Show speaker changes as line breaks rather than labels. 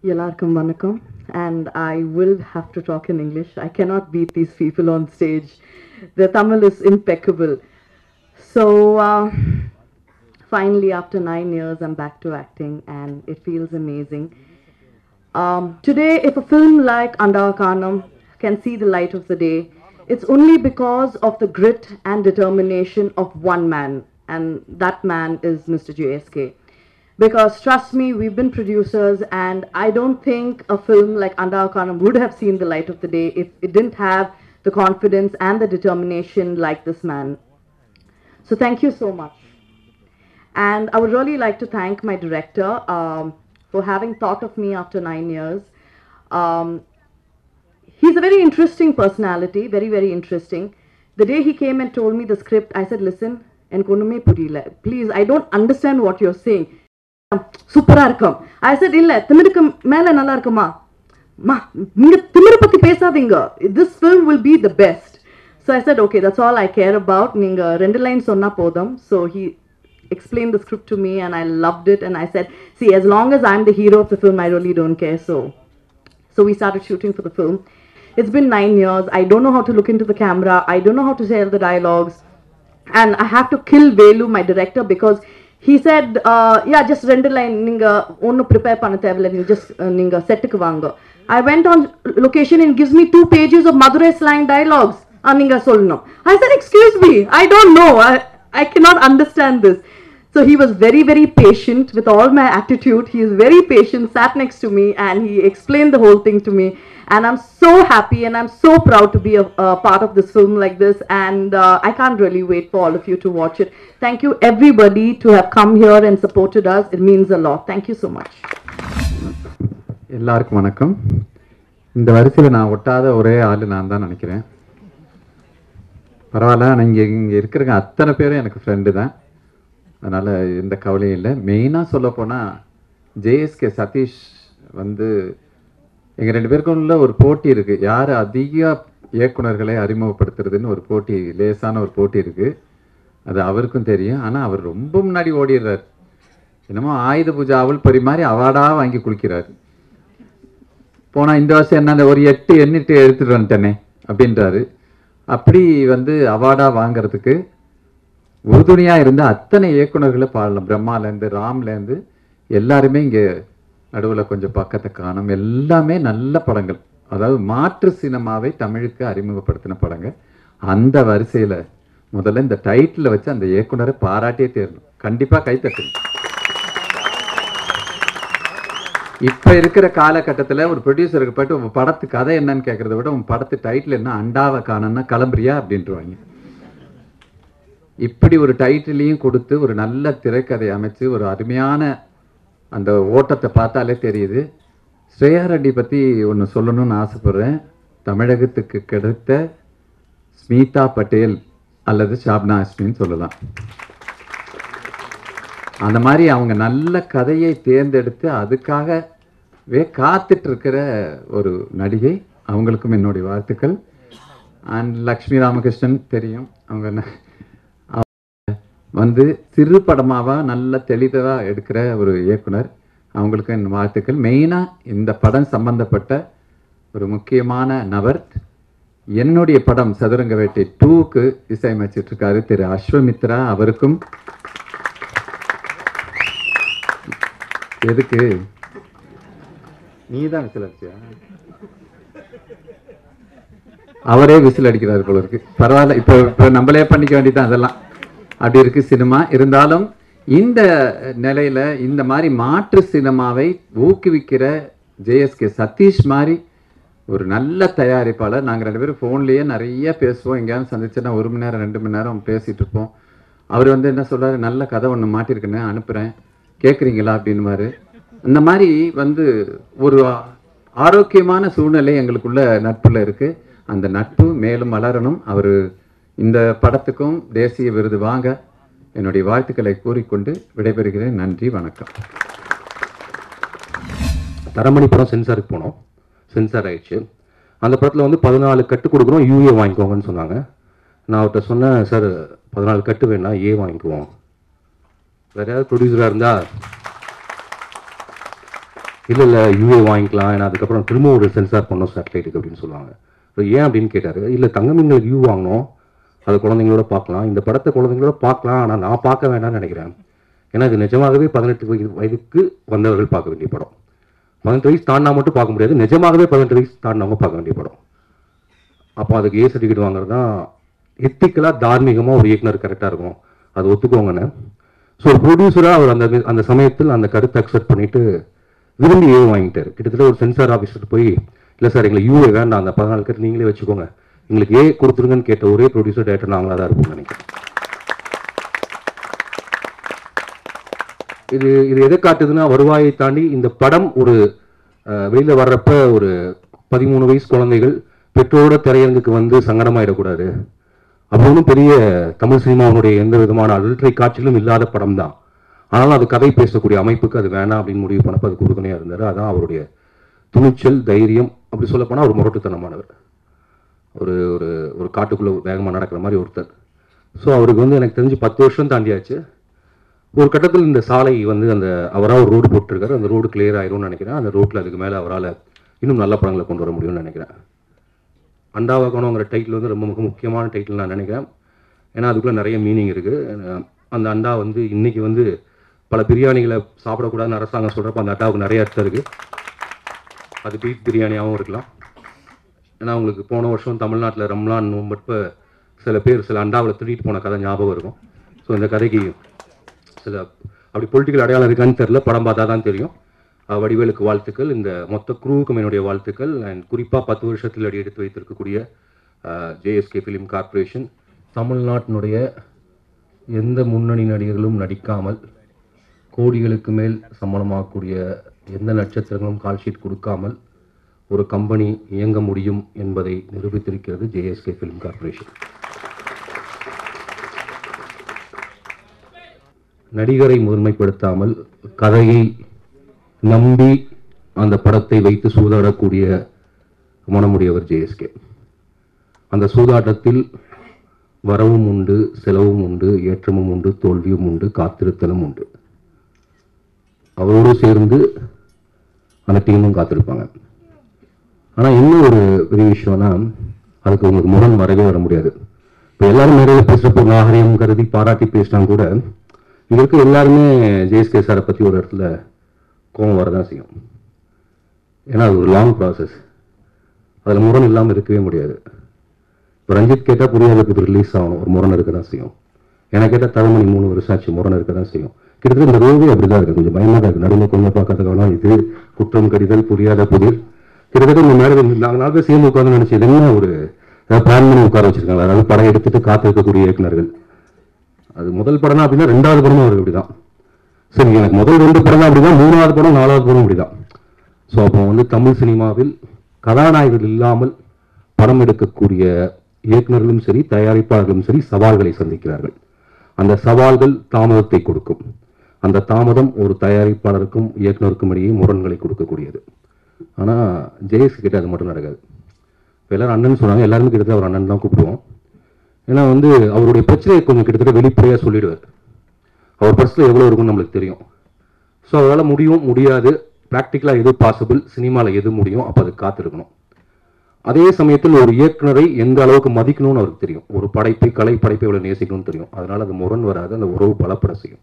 Elarkam Vanakkam, and I will have to talk in English. I cannot beat these people on stage. Their Tamil is impeccable. So, finally, after 9 years, I'm back to acting, and it feels amazing. Today, if a film like Andavakanam can see the light of the day, it's only because of the grit and determination of one man, and that man is Mr. JSK. Because trust me, we've been producers, and I don't think a film like Andavakanam would have seen the light of the day if it didn't have the confidence and the determination like this man. So thank you so much. And I would really like to thank my director for having thought of me after 9 years. Um, he's a very interesting personality, very, very interesting. The day he came and told me the script, I said, listen, please, I don't understand what you're saying. சூப்பரா இருக்கும். I said, இல்ல திமிருக்கு மேல நல்லா இருக்குமா? மா நீங்க திமிரு பத்தி பேசாதீங்க. This film will be the best. So I said, okay, that's all I care about. நீங்க ரெண்டு லைன் சொன்னா போதும். So he explained the script to me and I loved it and I said, see, as long as I'm the hero of the film, I really don't care. So we started shooting for the film. It's been 9 years. I don't know how to look into the camera. I don't know how to say the dialogues. And I have to kill Velu, my director, because he said, yeah, just render line, ninga onnu prepare panna thevilla, ninga just ninga set ku vaanga. I went on location and gives me 2 pages of Madurai slang dialogues. Ninga solnum. I said, excuse me, I don't know. I cannot understand this. So he was very, very patient with all my attitude. He is very patient, sat next to me, and he explained the whole thing to me. And I'm so happy and I'm so proud to be a part of this film like this. And I can't really wait for all of you to watch it. Thank you, everybody, to have come here and supported us. It means a lot. Thank you so much.
எல்லாருக்கும் வணக்கம். இந்த வரிசையில் நான் ஒட்டாத ஒரே ஆள் நான் தான் நினைக்கிறேன். பரவாயில்ல, நான் இங்கே இருக்கிறவங்க அத்தனை பேரும் எனக்கு ஃப்ரெண்டு தான். அதனால் எந்த கவலையும் இல்லை. மெயினாக சொல்லப்போனால் ஜேஎஸ்கே சதீஷ் வந்து எங்கள் 2 பேருக்கும் உள்ள ஒரு போட்டி இருக்குது. யார் அதிக இயக்குனர்களை அறிமுகப்படுத்துறதுன்னு ஒரு போட்டி, லேசான ஒரு போட்டி இருக்குது. அது அவருக்கும் தெரியும். ஆனால் அவர் ரொம்ப முன்னாடி ஓடிடுறார். என்னமோ ஆயுத பூஜை அவள் பரிமாறி அவார்டாக வாங்கி குளிக்கிறார். போனால் இந்த வருஷம் என்ன ஒரு 8 எண்ணிட்டு எடுத்துகிட்டு வந்துட்டேனே அப்படின்றாரு. அப்படி வந்து அவார்டாக வாங்கிறதுக்கு உறுதுணையாக இருந்த அத்தனை இயக்குனர்களை பாடலாம். பிரம்மாலேருந்து ராம்லேருந்து எல்லாருமே இங்கே நடுவில் கொஞ்சம் பக்கத்தை காணும். எல்லாமே நல்ல படங்கள், அதாவது மாற்று சினிமாவை தமிழுக்கு அறிமுகப்படுத்தின படங்கள். அந்த வரிசையில் முதல்ல இந்த டைட்டில் வச்சு அந்த இயக்குனரை பாராட்டியே தேரணும். கண்டிப்பாக கைத்தட்டணும். இப்போ இருக்கிற காலகட்டத்தில் ஒரு ப்ரொடியூசருக்கு போய்ட்டு உங்கள் படத்து கதை என்னன்னு கேட்குறத விட உங்கள் படத்து டைட்டில் என்ன, அண்டாவை காணன்னா கிளம்புறியா அப்படின்ட்டுருவாங்க. இப்படி ஒரு டைட்டிலையும் கொடுத்து ஒரு நல்ல திரைக்கதை அமைச்சு ஒரு அருமையான அந்த ஓட்டத்தை பார்த்தாலே தெரியுது. ஸ்ரேயா ரெட்டி பற்றி ஒன்று சொல்லணும்னு ஆசைப்பட்றேன். தமிழகத்துக்கு கிடைத்த ஸ்மிதா பட்டேல் அல்லது ஷாப்னா அஸ்மின்னு சொல்லலாம். அந்த மாதிரி அவங்க நல்ல கதையை தேர்ந்தெடுத்து அதுக்காகவே காத்துட்டு இருக்கிற ஒரு நடிகை. அவங்களுக்கும் என்னுடைய வாழ்த்துக்கள். அண்ட் லக்ஷ்மி ராமகிருஷ்ணன் தெரியும், அவங்க வந்து சிறு படமாவா நல்ல தெளிவாக எடுக்கிற ஒரு இயக்குனர். அவங்களுக்கு என் வாழ்த்துக்கள். மெயினாக இந்த படம் சம்பந்தப்பட்ட ஒரு முக்கியமான நபர் என்னுடைய படம் சதுரங்க வேட்டை 2க்கு இசையமைச்சிட்ருக்காரு திரு அஸ்வமித்ரா. அவருக்கும் எதுக்கு நீ தான் விசில் அடிச்சியா? அவரே விசில் அடிக்கிறாரு போல இருக்கு. பரவாயில்ல, இப்போ நம்மளே பண்ணிக்க வேண்டியதான். அதெல்லாம் அப்படி இருக்கு சினிமா. இருந்தாலும் இந்த நிலையில் இந்த மாதிரி மாற்று சினிமாவை ஊக்குவிக்கிற ஜேஎஸ்கே சதீஷ் மாதிரி ஒரு நல்ல தயாரிப்பாளர். நாங்கள் 2 பேரும் ஃபோன்லேயே நிறைய பேசுவோம். எங்கேயாவது சந்திச்சுன்னா 1 மணி நேரம் 2 மணி நேரம் பேசிகிட்டு இருப்போம். அவர் வந்து என்ன சொல்கிறார், நல்ல கதை ஒன்று மாட்டியிருக்குன்னு அனுப்புகிறேன், கேட்குறீங்களா அப்படின்வாரு. இந்த மாதிரி வந்து ஒரு ஆரோக்கியமான சூழ்நிலை எங்களுக்குள்ள நட்பில் இருக்குது. அந்த நட்பு மேலும் வளரணும். அவர் இந்த படத்துக்கும் தேசிய விருது வாங்க என்னுடைய வாழ்த்துக்களை கூறிக்கொண்டு விடைபெறுகிறேன். நன்றி, வணக்கம்.
தரமணி படம் சென்சாருக்கு போனோம். சென்சார் ஆயிடுச்சு. அந்த படத்தில் வந்து 14 கட்டு கொடுக்குறோம், யூஏ வாங்கிக்கோங்கன்னு சொன்னாங்க. நான் அவர்கிட்ட சொன்னேன், சார் 14 கட்டு வேணா ஏ வாங்கிக்குவோம், வேற யாராவது ப்ரொடியூசராக இருந்தால் இல்லை யூஏ வாங்கிக்கலாம், ஏன்னா அதுக்கப்புறம் திரும்ப ஒரு சென்சார் பண்ணோம் சேட்டலைட்டுக்கு அப்படின்னு சொல்லுவாங்க. ஏன் அப்படின்னு கேட்டார். இல்லை தங்கமீன்களுக்கு யூ வாங்கினோம், அதை குழந்தைங்களோட பார்க்கலாம், இந்த படத்தை குழந்தைங்களோட பார்க்கலாம், ஆனால் நான் பார்க்க வேண்டாம்னு நினைக்கிறேன். ஏன்னா இது நிஜமாகவே 18 வயதுக்கு வந்தவர்கள் பார்க்க வேண்டிய படம். 18 வயசு தாண்டினா மட்டும் பார்க்க முடியாது, நிஜமாகவே 18 வயசு தாண்டினவங்க பார்க்க வேண்டிய படம். அப்போ அதுக்கு ஏ சர்டிஃபிகேட் வாங்குறது தான் எத்திக்கலாக தார்மீகமாக ஒரு இயக்குனர் கரெக்டாக இருக்கும், அது ஒத்துக்கோங்கன்னு. ஸோ ஒரு ப்ரொடியூசராக அவர் அந்த சமயத்தில் அந்த கருத்தை அக்செப்ட் பண்ணிட்டு விரும்பி ஏ வாங்கிட்டார். கிட்டத்தட்ட ஒரு சென்சார் ஆஃபீஸர் போய், இல்லை சார் எங்களுக்கு யூஏ வேண்டாம், அந்த 14 கட்டு நீங்களே வச்சுக்கோங்க, எங்களுக்கு ஏ கொடுத்துருங்கன்னு கேட்ட ஒரே ப்ரொடியூசர் டேரக்டர் நாங்களாக தான் இருப்போம்னு நினைக்கிறேன். இது எதை காட்டுதுன்னா, வருவாயை தாண்டி இந்த படம் ஒரு வெளியில் வர்றப்ப ஒரு 13 வயசு குழந்தைகள் பெற்றோரோட திரையரங்குக்கு வந்து சங்கடமாயிடக்கூடாது. அப்போ பெரிய தமிழ் சினிமாவுடைய எந்த விதமான அல்ட்ரை காட்சிகளும் இல்லாத படம் தான். ஆனாலும் அது கதை பேசக்கூடிய அமைப்புக்கு அது வேணாம் அப்படின்னு முடிவு பண்ணப்போ அதுக்கு உறுதுணையாக இருந்தார். அதான் அவருடைய துணிச்சல், தைரியம். அப்படி சொல்லப்போனால் ஒரு முரட்டுத்தனமானவர், ஒரு ஒரு ஒரு காட்டுக்குள்ளே வேகமாக நடக்கிற மாதிரி ஒருத்தர். ஸோ அவருக்கு வந்து எனக்கு தெரிஞ்சு 10 வருஷம் தாண்டியாச்சு. ஒரு கட்டத்தில் இந்த சாலை வந்து அவராக ஒரு ரோடு போட்டிருக்காரு, அந்த ரோடு கிளியர் ஆயிரும்னு நினைக்கிறேன். அந்த ரோட்டில் அதுக்கு மேலே அவரால் இன்னும் நல்ல படங்களை கொண்டு வர முடியும்னு நினைக்கிறேன். அண்டாவாக்கணுங்கிற டைட்டில் வந்து ரொம்ப முக்கியமான டைட்டில் நான் நினைக்கிறேன். ஏன்னா அதுக்குள்ளே நிறைய மீனிங் இருக்குது. அந்த அண்டா வந்து இன்றைக்கி வந்து பல பிரியாணிகளை சாப்பிடக்கூடாதுன்னு அரசாங்கம் சொல்கிறப்ப அந்த அண்டாவுக்கு நிறைய அர்த்தம் இருக்குது. அது பீஃப் பிரியாணியாகவும் இருக்கலாம். ஏன்னா உங்களுக்கு போன வருஷம் தமிழ்நாட்டில் ரம்லான் நோம்பப்ப சில அண்டாவில் திருடிட்டு போன கதை ஞாபகம் இருக்கும். ஸோ இந்த கதைக்கு சில அப்படி பொலிட்டிக்கல் அடையாளம் இருக்கான்னு தெரில, படம் பார்த்தா தான் தெரியும். வடிவேலுக்கு வாழ்த்துக்கள், இந்த மொத்த குரூவுக்கும் என்னுடைய வாழ்த்துக்கள். அண்ட் குறிப்பாக 10 வருஷத்தில் அடி எடுத்து வைத்திருக்கக்கூடிய ஜேஎஸ்கே ஃபிலிம் கார்ப்பரேஷன், தமிழ்நாட்டினுடைய எந்த முன்னணி நடிகர்களும் நடிக்காமல் கோடிகளுக்கு மேல் சம்பளமாகக்கூடிய எந்த நட்சத்திரங்களும் கால்ஷீட் கொடுக்காமல் ஒரு கம்பெனி இயங்க முடியும் என்பதை நிரூபித்திருக்கிறது ஜேஎஸ்கே ஃபிலிம் கார்ப்பரேஷன். நடிகரை முதன்மைப்படுத்தாமல் கதையை நம்பி அந்த படத்தை வைத்து சூதாடக்கூடிய மனமுடையவர் ஜேஎஸ்கே. அந்த சூதாட்டத்தில் வரவும் உண்டு, செலவும் உண்டு, ஏற்றமும் உண்டு, தோல்வியும் உண்டு, காத்திருத்தலும் உண்டு. அவரோடு சேர்ந்து அந்த டீமும் காத்திருப்பாங்க. ஆனால் இன்னும் ஒரு பெரிய விஷயம்னா, அதுக்கு உங்களுக்கு முரண் வரவே வர முடியாது. இப்போ எல்லாரும் நிறைய பேசுகிறப்போ நாகரிகம் கருதி பாராட்டி பேசினா கூட இங்கே இருக்க எல்லாருமே ஜேஎஸ்கே சாரை பற்றி ஒரு இடத்துல கோபம் வரதான் செய்யும். ஏன்னா அது ஒரு லாங் ப்ராசஸ், அதில் முரண் இல்லாமல் இருக்கவே முடியாது. இப்போ ரஞ்சித் கேட்டால் புரியாததுக்கு இது ரிலீஸ் ஆகணும், ஒரு முரண் இருக்க தான் செய்யும். எனக்கு கேட்டால் தரமணி 3 வருஷம் ஆச்சு, முரண் இருக்க தான் செய்யும். கிட்டத்தட்ட இந்த ரோவே அப்படி தான் இருக்குது, கொஞ்சம் பயமாக தான் இருக்குது. நடுவில் கொஞ்சம் பார்க்கறதுக்கான இது குற்றம் கடிதல் புரியாத புதிர். கிட்டத்தட்ட இந்த மேலே நாங்கள் 4 பேர் சேர்ந்து உட்காந்து நினச்சது என்ன, ஒரு பிளான் பண்ணி உட்கார வச்சிருக்காங்க. அதாவது படம் எடுத்துட்டு காத்திருக்கக்கூடிய இயக்குநர்கள். அது முதல் படம்னா அப்படின்னா 2வது படமும் அவருக்கு அப்படி தான். சரி, எனக்கு முதல் 2 படம் தான் அப்படி தான், 3வது படம் 4வது படம் அப்படி தான். ஸோ அப்போ வந்து தமிழ் சினிமாவில் கதாநாயகர்கள் இல்லாமல் படம் எடுக்கக்கூடிய இயக்குநர்களும் சரி, தயாரிப்பாளர்களும் சரி, சவால்களை சந்திக்கிறார்கள். அந்த சவால்கள் தாமதத்தை கொடுக்கும். அந்த தாமதம் ஒரு தயாரிப்பாளருக்கும் இயக்குநருக்கும் இடையே முரண்களை கொடுக்கக்கூடியது. ஆனால் ஜெயஸ் கிட்ட அது மட்டும் நடக்காது. இப்போ எல்லாரும் அண்ணன் சொன்னாங்க, எல்லாருமே கிட்டத்தட்ட அவர் அண்ணன் தான் கூப்பிடுவோம். ஏன்னா வந்து அவருடைய பிரச்சனையை கொஞ்சம் கிட்டத்தட்ட வெளிப்படையாக சொல்லிடுவார். அவர் பர்சனில் எவ்வளோ இருக்குன்னு நம்மளுக்கு தெரியும். ஸோ அவரால் முடியும், முடியாது, ப்ராக்டிக்கலாக எது பாசிபிள், சினிமாவில் எது முடியும், அப்போ அது காத்திருக்கணும். அதே சமயத்தில் ஒரு இயக்குனரை எந்த அளவுக்கு மதிக்கணும்னு அவருக்கு தெரியும். ஒரு படைப்பை, கலை படைப்பை எவ்வளோ நேசிக்கணும்னு தெரியும். அதனால் அது முரண் வராது, அந்த உறவு பலப்பட செய்யும்.